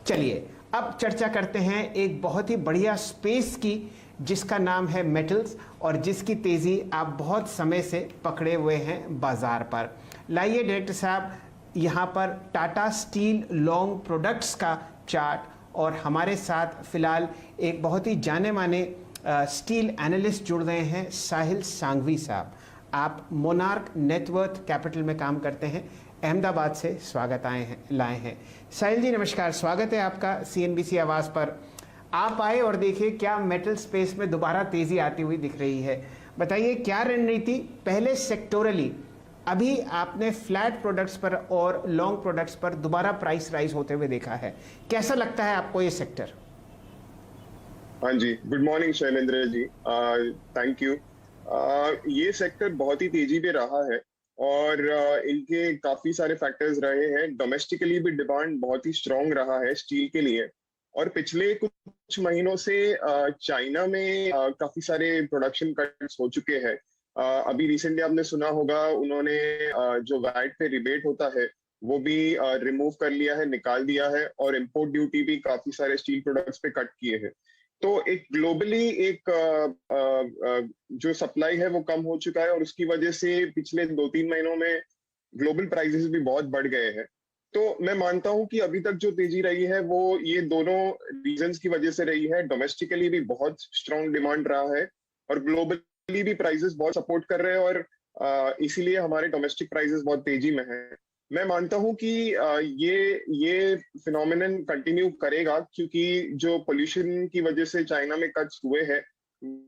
चलिए अब चर्चा करते हैं एक बहुत ही बढ़िया स्पेस की, जिसका नाम है मेटल्स और जिसकी तेज़ी आप बहुत समय से पकड़े हुए हैं बाजार पर। लाइए डायरेक्टर साहब, यहाँ पर टाटा स्टील लॉन्ग प्रोडक्ट्स का चार्ट, और हमारे साथ फिलहाल एक बहुत ही जाने माने स्टील एनालिस्ट जुड़ रहे हैं, साहिल सांघवी साहब। आप मोनार्क नेटवर्थ कैपिटल में काम करते हैं, अहमदाबाद से स्वागत लाए हैं। साहिल जी नमस्कार, स्वागत है आपका CNBC आवाज़ पर। आप आए और देखिए क्या मेटल स्पेस में दोबारा तेज़ी आती हुई दिख रही है। बताइए क्या रणनीति, पहले सेक्टोरली, अभी आपने फ्लैट प्रोडक्ट्स पर और लॉन्ग प्रोडक्ट्स पर दोबारा प्राइस राइज होते हुए देखा है, कैसा लगता है आपको ये सेक्टर? हाँ जी, good morning Shailendra ji, thank you. ये सेक्टर बहुत ही तेजी पे रहा है और इनके काफी सारे फैक्टर्स रहे हैं। डोमेस्टिकली भी डिमांड बहुत ही स्ट्रांग रहा है स्टील के लिए, और पिछले कुछ महीनों से चाइना में काफी सारे प्रोडक्शन कट्स हो चुके हैं। अभी रिसेंटली आपने सुना होगा, उन्होंने जो वैट पे रिबेट होता है वो भी रिमूव कर लिया है, निकाल दिया है, और इम्पोर्ट ड्यूटी भी काफी सारे स्टील प्रोडक्ट्स पे कट किए हैं। तो एक ग्लोबली एक जो सप्लाई है वो कम हो चुका है, और उसकी वजह से पिछले 2-3 महीनों में ग्लोबल प्राइसेस भी बहुत बढ़ गए हैं। तो मैं मानता हूं कि अभी तक जो तेजी रही है वो ये दोनों रीजंस की वजह से रही है। डोमेस्टिकली भी बहुत स्ट्रांग डिमांड रहा है और ग्लोबली भी प्राइसेस बहुत सपोर्ट कर रहे हैं, और इसीलिए हमारे डोमेस्टिक प्राइसेस बहुत तेजी में है। मैं मानता हूं कि ये फिनोमिनन कंटिन्यू करेगा, क्योंकि जो पोल्यूशन की वजह से चाइना में कट्स हुए हैं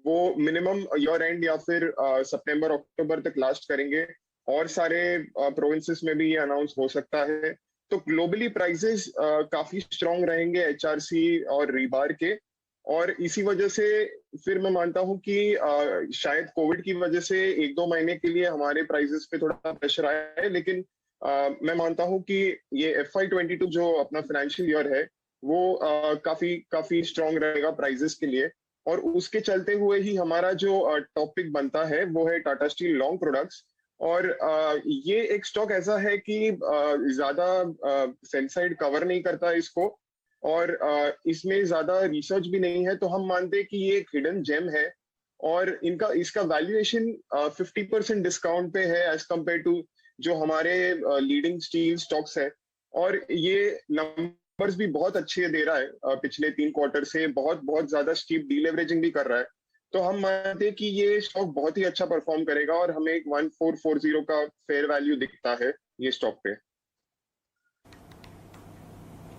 वो मिनिमम ईयर एंड या फिर सितंबर अक्टूबर तक लास्ट करेंगे, और सारे प्रोविंसेस में भी ये अनाउंस हो सकता है। तो ग्लोबली प्राइसेस काफी स्ट्रांग रहेंगे HRC और रीबार के, और इसी वजह से फिर मैं मानता हूं कि शायद कोविड की वजह से 1-2 महीने के लिए हमारे प्राइसेस पे थोड़ा प्रेशर आया है, लेकिन मैं मानता हूं कि ये FY22 जो अपना फाइनेंशियल ईयर है वो काफी स्ट्रांग रहेगा प्राइसेस के लिए। और उसके चलते हुए ही हमारा जो टॉपिक बनता है वो है टाटा स्टील लॉन्ग प्रोडक्ट्स। और ये एक स्टॉक ऐसा है कि ज्यादा सेल साइड कवर नहीं करता इसको, और इसमें ज्यादा रिसर्च भी नहीं है, तो हम मानते हैं कि ये एक हिडन जेम है, और इसका वैल्यूएशन 50% डिस्काउंट पे है एज कम्पेयर टू जो हमारे लीडिंग स्टील स्टॉक्स है। और ये नंबर्स भी बहुत अच्छे दे रहा है, पिछले 3 क्वार्टर से बहुत ज्यादा स्टीप डीलेवरेजिंग भी कर रहा है। तो हम मानते हैं कि ये स्टॉक बहुत ही अच्छा परफॉर्म करेगा, और हमें एक 1440 का फेयर वैल्यू दिखता है ये स्टॉक पे।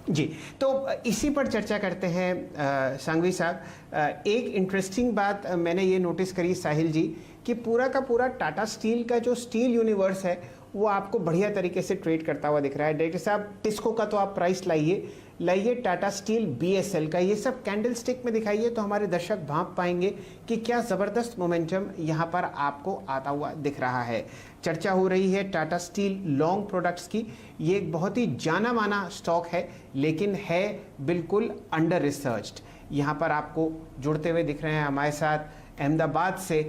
जी, तो इसी पर चर्चा करते हैं सांघवी साहब। एक इंटरेस्टिंग बात मैंने ये नोटिस करी साहिल जी, कि पूरा का पूरा टाटा स्टील का जो स्टील यूनिवर्स है वो आपको बढ़िया तरीके से ट्रेड करता हुआ दिख रहा है। डायरेक्टर साहब, टिस्को का तो आप प्राइस लाइए, टाटा स्टील, BSL का, ये सब कैंडल स्टिक में दिखाइए, तो हमारे दर्शक भांप पाएंगे कि क्या ज़बरदस्त मोमेंटम यहाँ पर आपको आता हुआ दिख रहा है। चर्चा हो रही है टाटा स्टील लॉन्ग प्रोडक्ट्स की। ये एक बहुत ही जाना माना स्टॉक है, लेकिन है बिल्कुल अंडर रिसर्च्ड। यहाँ पर आपको जुड़ते हुए दिख रहे हैं हमारे साथ अहमदाबाद से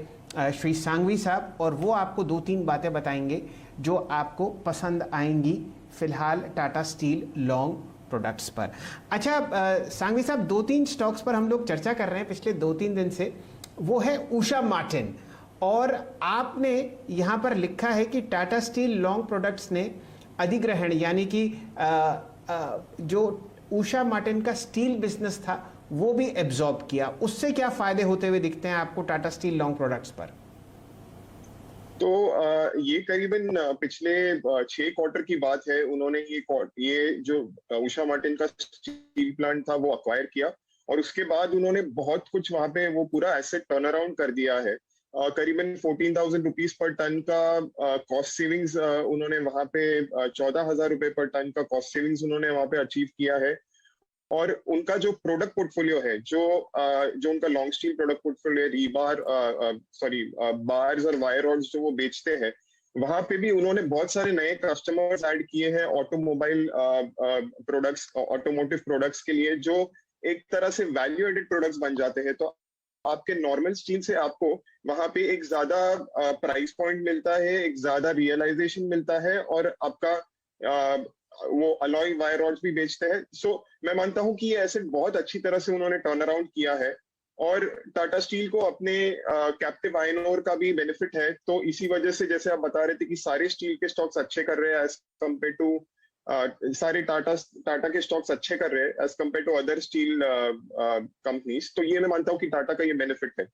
श्री सांघवी साहब, और वो आपको 2-3 बातें बताएंगे जो आपको पसंद आएंगी फिलहाल टाटा स्टील लॉन्ग प्रोडक्ट्स पर। अच्छा सांघवी साहब, 2-3 स्टॉक्स पर हम लोग चर्चा कर रहे हैं पिछले 2-3 दिन से, वो है उषा मार्टिन, और आपने यहाँ पर लिखा है कि टाटा स्टील लॉन्ग प्रोडक्ट्स ने अधिग्रहण, यानी कि जो उषा मार्टिन का स्टील बिजनेस था वो भी एब्जॉर्ब किया। उससे क्या फायदे होते हुए दिखते हैं आपको टाटा स्टील लॉन्ग प्रोडक्ट्स पर? तो ये करीबन पिछले 6 क्वार्टर की बात है। उन्होंने ये जो उषा मार्टिन का स्टील प्लांट था वो अक्वायर किया, और उसके बाद उन्होंने बहुत कुछ वहां पे वो पूरा एसेट टर्न अराउंड कर दिया है। करीबन 14,000 रुपीज पर टन का कॉस्ट सेविंग्स उन्होंने वहां पे 14,000 रुपए पर टन का कॉस्ट सेविंग्स उन्होंने वहां पे अचीव किया है। और उनका जो प्रोडक्ट पोर्टफोलियो है, जो उनका long steel product portfolio, rebar bars और वायर रॉड्स जो वो बेचते हैं, वहां पे भी उन्होंने बहुत सारे नए कस्टमर्स ऐड किए हैं ऑटोमोबाइल प्रोडक्ट्स, ऑटोमोटिव प्रोडक्ट्स के लिए, जो एक तरह से वैल्यू एडेड प्रोडक्ट्स बन जाते हैं। तो आपके नॉर्मल स्टील से आपको वहां पे एक ज्यादा प्राइस पॉइंट मिलता है, एक ज्यादा रियलाइजेशन मिलता है, और आपका वो अलॉय वायर रॉड्स भी बेचते हैं। सो मैं मानता हूँ कि ये एसेट बहुत अच्छी तरह से उन्होंने टर्न अराउंड किया है, और टाटा स्टील को अपने कैप्टिव आयरन ओर का भी बेनिफिट है। तो इसी वजह से जैसे आप बता रहे थे कि सारे स्टील के स्टॉक्स अच्छे कर रहे हैं एज कम्पेयर टू सारे टाटा के स्टॉक्स अच्छे कर रहे हैं as compare to other steel companies. तो ये मैं मानता हूँ कि टाटा का ये बेनिफिट है।